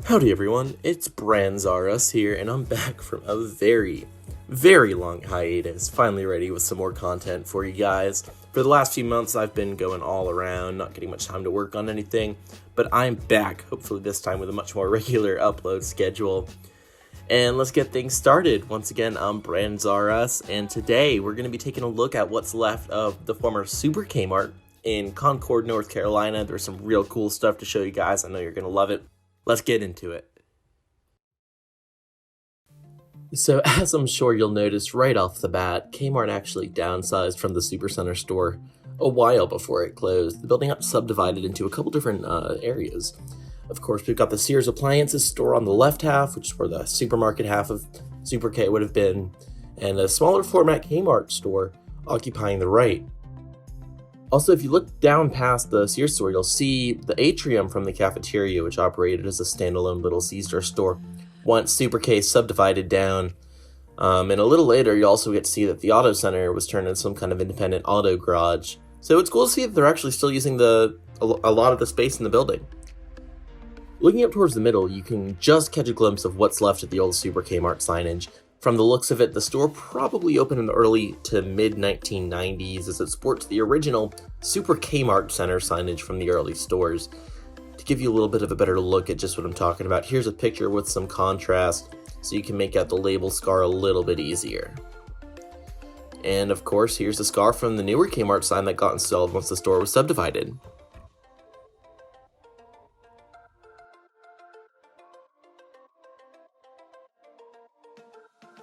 Howdy everyone, it's Branzarus here, and I'm back from a very long hiatus, finally ready with some more content for you guys. For the last few months I've been going all around, not getting much time to work on anything, but I'm back, hopefully this time with a much more regular upload schedule. And let's get things started. Once again, I'm Branzarus, and today we're going to be taking a look at what's left of the former Super Kmart in Concord, North Carolina. There's some real cool stuff to show you guys, I know you're going to love it. Let's get into it. So as I'm sure you'll notice right off the bat, Kmart actually downsized from the Supercenter store a while before it closed. The building got subdivided into a couple different areas. Of course, we've got the Sears Appliances store on the left half, which is where the supermarket half of Super K would have been, and a smaller format Kmart store occupying the right. Also, if you look down past the Sears store, you'll see the atrium from the cafeteria, which operated as a standalone Little Caesar store once Super K subdivided down. And a little later, you also get to see that the auto center was turned into some kind of independent auto garage. So it's cool to see that they're actually still using a lot of the space in the building. Looking up towards the middle, you can just catch a glimpse of what's left of the old Super Kmart signage. From the looks of it, the store probably opened in the early to mid-1990s as it sports the original Super Kmart Center signage from the early stores. To give you a little bit of a better look at just what I'm talking about, here's a picture with some contrast so you can make out the label scar a little bit easier. And of course, here's the scar from the newer Kmart sign that got installed once the store was subdivided.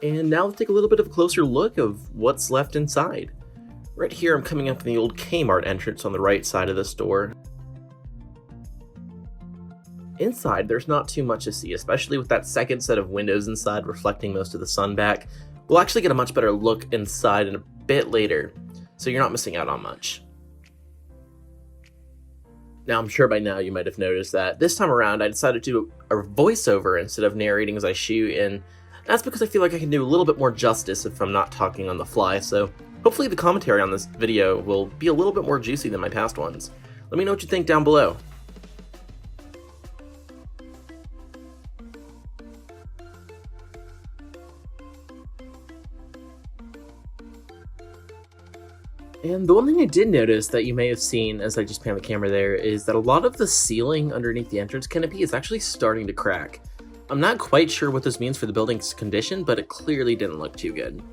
And now let's take a little bit of a closer look of what's left inside. Right here I'm coming up in the old Kmart entrance on the right side of the store. Inside there's not too much to see, especially with that second set of windows inside reflecting most of the sun back. We'll actually get a much better look inside in a bit later, so you're not missing out on much. Now I'm sure by now you might have noticed that this time around I decided to do a voiceover instead of narrating as I shoot, and that's because I feel like I can do a little bit more justice if I'm not talking on the fly, so hopefully the commentary on this video will be a little bit more juicy than my past ones. Let me know what you think down below. And the one thing I did notice that you may have seen as I just pan the camera there is that a lot of the ceiling underneath the entrance canopy is actually starting to crack. I'm not quite sure what this means for the building's condition, but it clearly didn't look too good.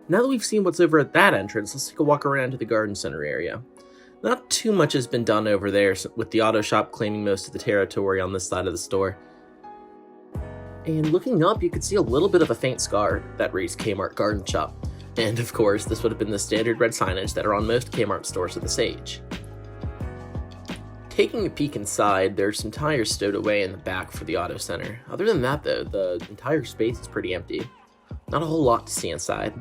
Now that we've seen what's over at that entrance, let's take a walk around to the garden center area. Not too much has been done over there, with the auto shop claiming most of the territory on this side of the store. And looking up, you can see a little bit of a faint scar that reads Kmart Garden Shop. And of course, this would have been the standard red signage that are on most Kmart stores of this age. Taking a peek inside, there's some tires stowed away in the back for the auto center. Other than that though, the entire space is pretty empty. Not a whole lot to see inside.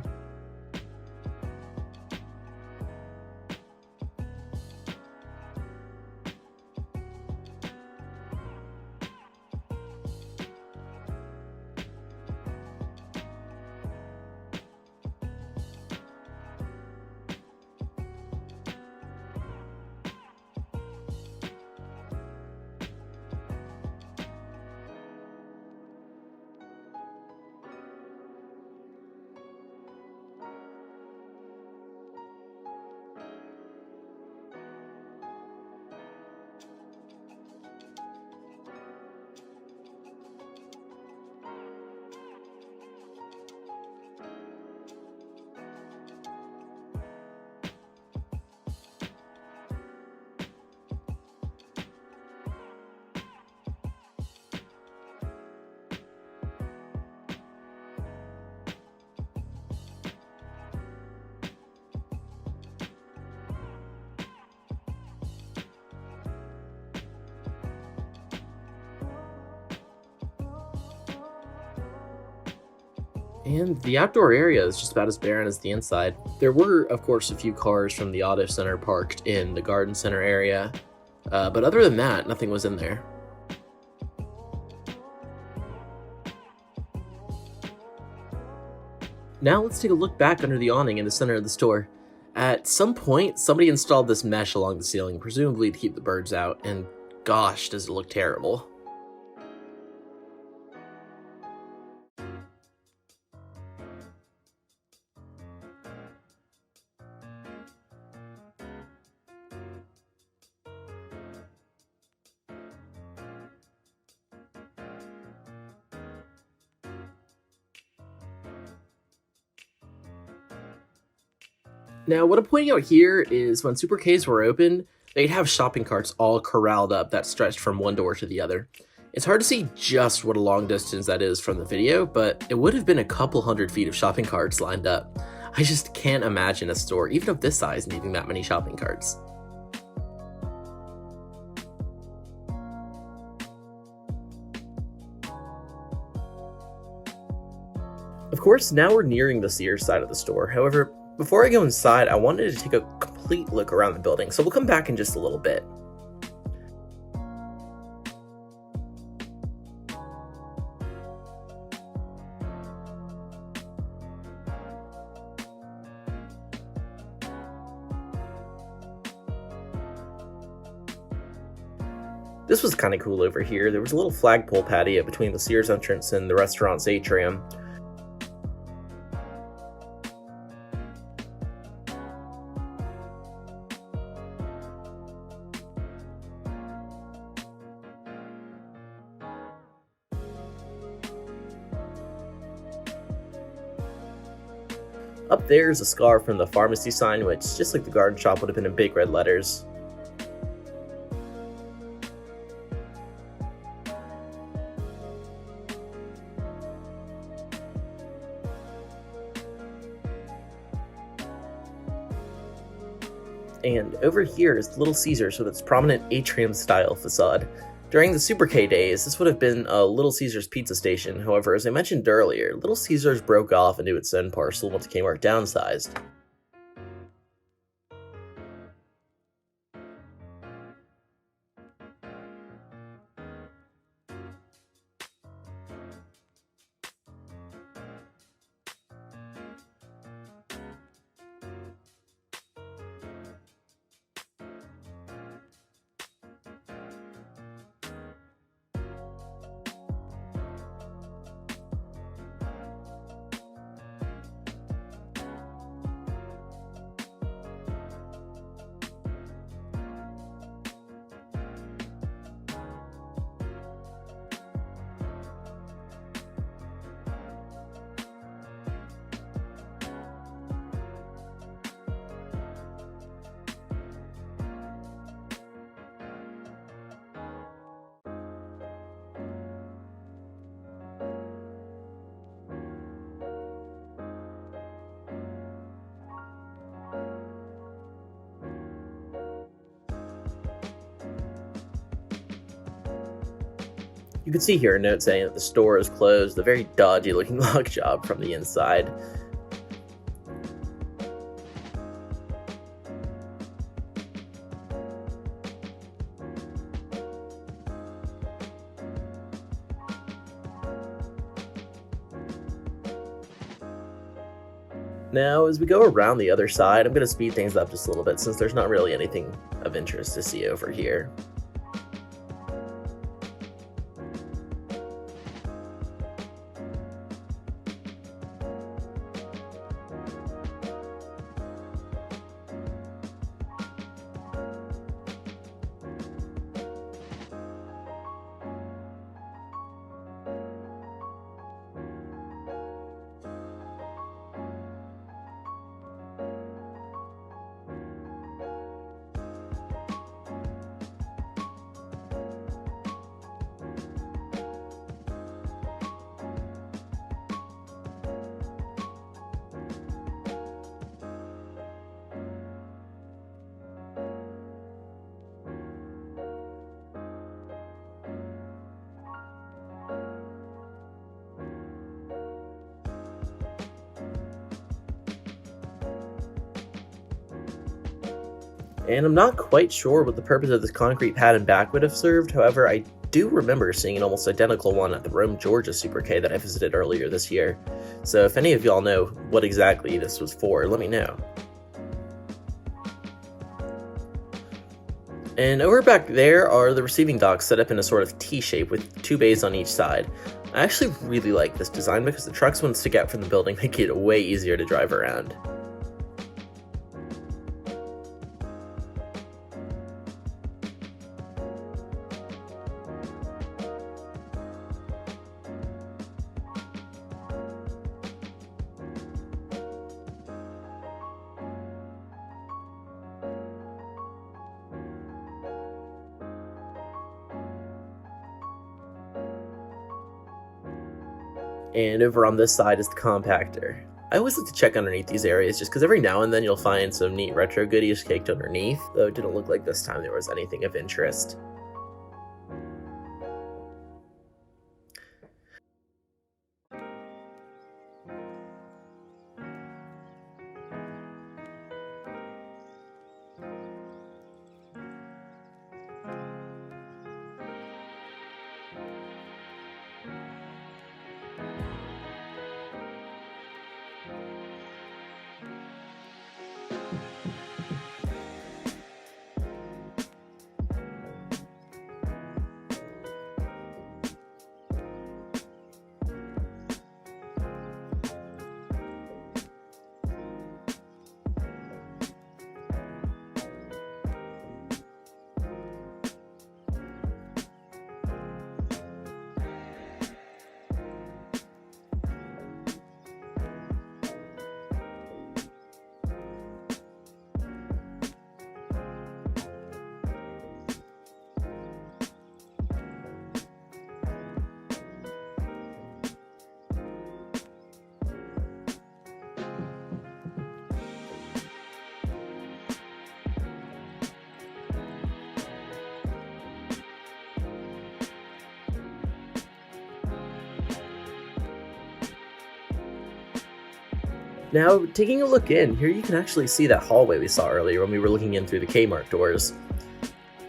And the outdoor area is just about as barren as the inside. There were, of course, a few cars from the auto center parked in the garden center area, but other than that, nothing was in there. Now let's take a look back under the awning in the center of the store. At some point, somebody installed this mesh along the ceiling, presumably to keep the birds out, and gosh, does it look terrible. Now, what I'm pointing out here is when Super Ks were open, they'd have shopping carts all corralled up that stretched from one door to the other. It's hard to see just what a long distance that is from the video, but it would have been a couple hundred feet of shopping carts lined up. I just can't imagine a store, even of this size, needing that many shopping carts. Of course, now we're nearing the Sears side of the store. However, before I go inside, I wanted to take a complete look around the building, so we'll come back in just a little bit. This was kind of cool over here. There was a little flagpole patio between the Sears entrance and the restaurant's atrium. Up there is a scar from the pharmacy sign, which, just like the garden shop, would have been in big red letters. And over here is Little Caesars with its prominent atrium-style facade. During the Super K days, this would have been a Little Caesars pizza station. However, as I mentioned earlier, Little Caesars broke off into its own parcel once Kmart downsized. You can see here a note saying that the store is closed, a very dodgy looking lock job from the inside. Now, as we go around the other side, I'm going to speed things up just a little bit since there's not really anything of interest to see over here. And I'm not quite sure what the purpose of this concrete pad and back would have served, however I do remember seeing an almost identical one at the Rome, Georgia Super K that I visited earlier this year. So if any of y'all know what exactly this was for, let me know. And over back there are the receiving docks set up in a sort of T-shape with 2 bays on each side. I actually really like this design because the trucks wouldn't stick out from the building, making it way easier to drive around. And over on this side is the compactor. I always like to check underneath these areas just because every now and then you'll find some neat retro goodies caked underneath, though it didn't look like this time there was anything of interest. Now, taking a look in, here you can actually see that hallway we saw earlier when we were looking in through the K-Mart doors.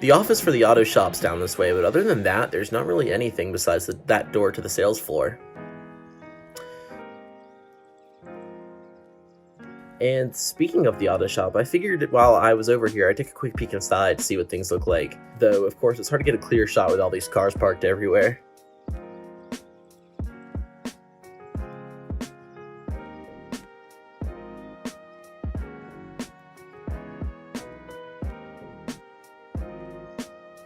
The office for the auto shop's down this way, but other than that, there's not really anything besides that door to the sales floor. And speaking of the auto shop, I figured while I was over here, I'd take a quick peek inside to see what things look like. Though, of course, it's hard to get a clear shot with all these cars parked everywhere.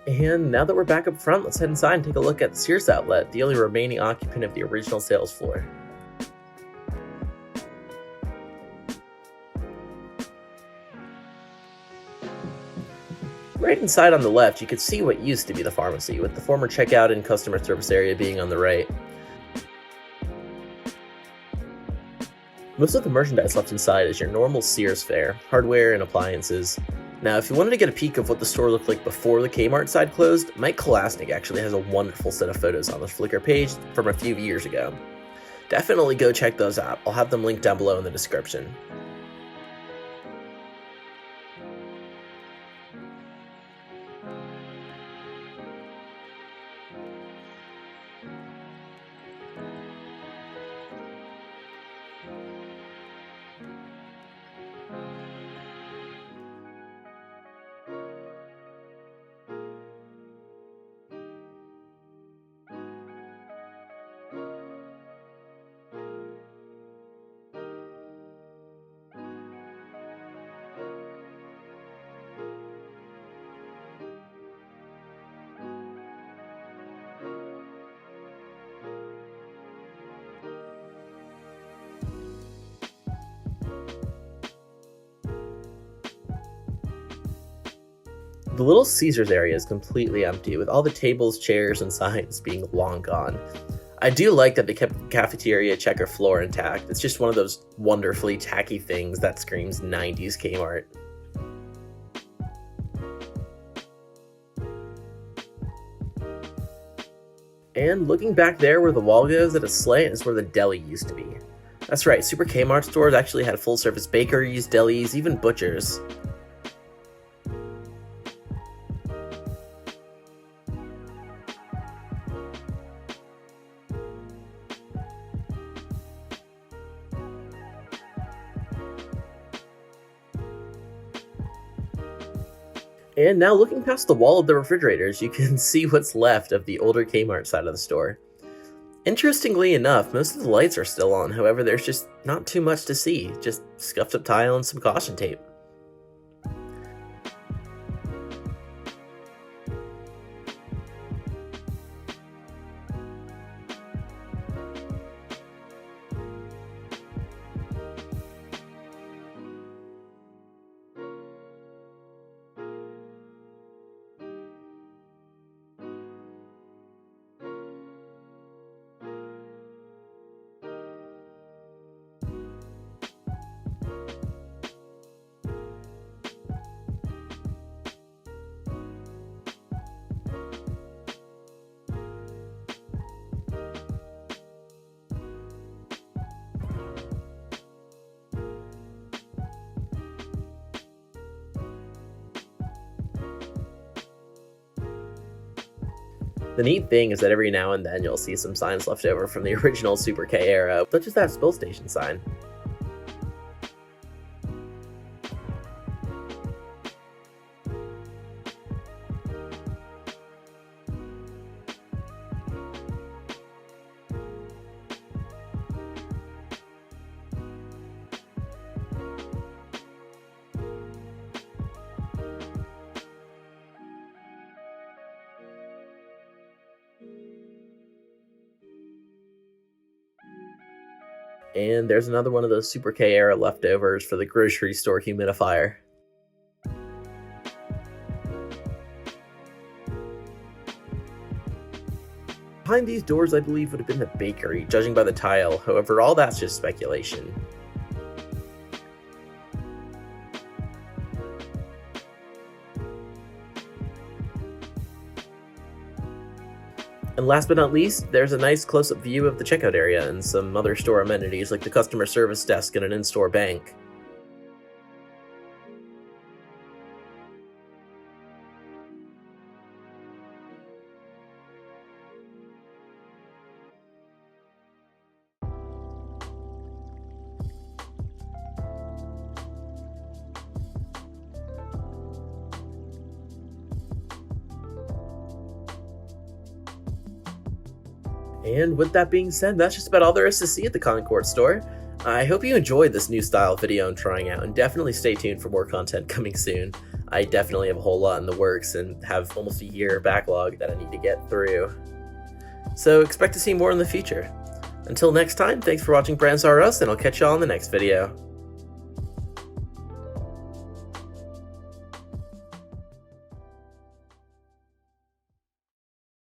And now that we're back up front, let's head inside and take a look at the Sears Outlet, the only remaining occupant of the original sales floor. Right inside on the left, you can see what used to be the pharmacy, with the former checkout and customer service area being on the right. Most of the merchandise left inside is your normal Sears fare, hardware and appliances. Now, if you wanted to get a peek of what the store looked like before the Kmart side closed, Mike KALASNIK actually has a wonderful set of photos on the FLICKR page from a few years ago. Definitely go check those out. I'll have them linked down below in the description. The Little Caesars area is completely empty, with all the tables, chairs, and signs being long gone. I do like that they kept the cafeteria checker floor intact. It's just one of those wonderfully tacky things that screams 90s Kmart. And looking back there where the wall goes at a slant is where the deli used to be. That's right, Super Kmart stores actually had full-service bakeries, delis, even butchers. And now looking past the wall of the refrigerators, you can see what's left of the older Kmart side of the store. Interestingly enough, most of the lights are still on, however there's just not too much to see, just scuffed up tile and some caution tape. The neat thing is that every now and then you'll see some signs left over from the original Super K era, such as that spill station sign. And there's another one of those Super K era leftovers for the grocery store humidifier. Behind these doors, I believe, would have been the bakery, judging by the tile. However, all that's just speculation. And last but not least, there's a nice close-up view of the checkout area and some other store amenities like the customer service desk and an in-store bank. And with that being said, that's just about all there is to see at the Concord store. I hope you enjoyed this new style video I'm trying out, and definitely stay tuned for more content coming soon. I definitely have a whole lot in the works and have almost a year backlog that I need to get through. So expect to see more in the future. Until next time, thanks for watching Brands R Us, and I'll catch y'all in the next video.